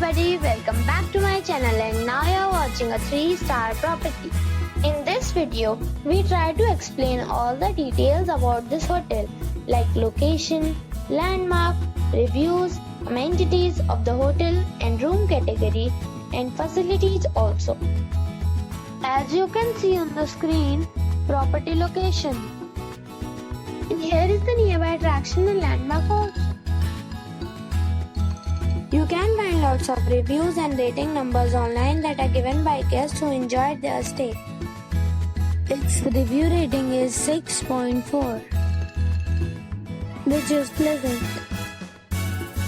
everybody, welcome back to my channel and now you are watching a 3-star property. In this video, we try to explain all the details about this hotel like location, landmark, reviews, amenities of the hotel and room category and facilities also. As you can see on the screen, property location. And here is the nearby attraction and landmark also. You can find lots of reviews and rating numbers online that are given by guests who enjoyed their stay. Its review rating is 6.4, which is pleasant.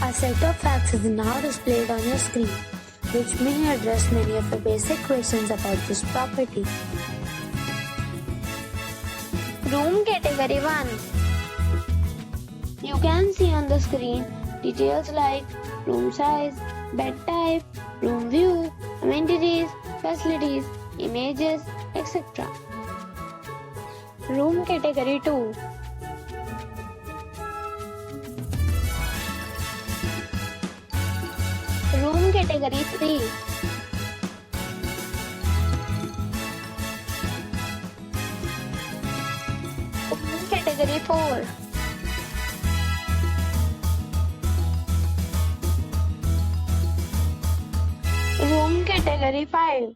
A set of facts is now displayed on your screen, which may address many of the basic questions about this property. Room category 1. You can see on the screen details like room size, bed type, room view, amenities, facilities, images, etc. Room category 2. Room category 3. Room category 4. Room category 5.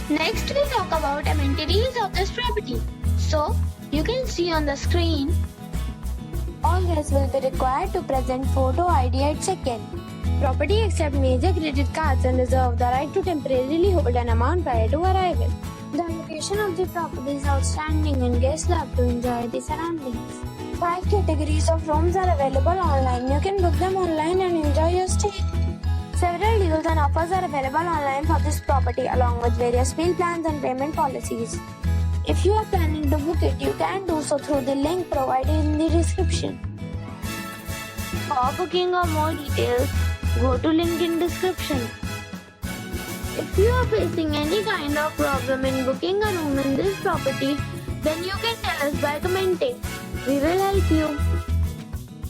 Next we talk about amenities of this property. So, you can see on the screen, all guests will be required to present photo ID at check-in. Property accepts major credit cards and reserve the right to temporarily hold an amount prior to arrival. The location of the property is outstanding and guests love to enjoy the surroundings. 5 categories of rooms are available online. You can book them online and enjoy your stay. Several deals and offers are available online for this property along with various meal plans and payment policies. If you are planning to book it, you can do so through the link provided in the description. For booking or more details, go to link in description. If you are facing any kind of problem in booking a room in this property, then you can tell us by commenting. We will help you.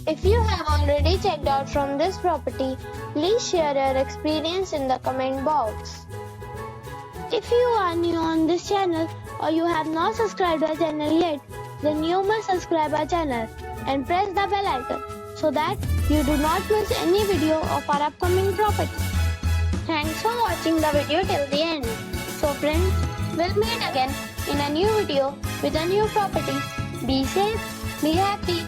If you have already checked out from this property, please share your experience in the comment box. If you are new on this channel or you have not subscribed our channel yet, then you must subscribe our channel and press the bell icon so that you do not miss any video of our upcoming property. Thanks for watching the video till the end. So friends, we'll meet again in a new video with a new property. Be safe, be happy.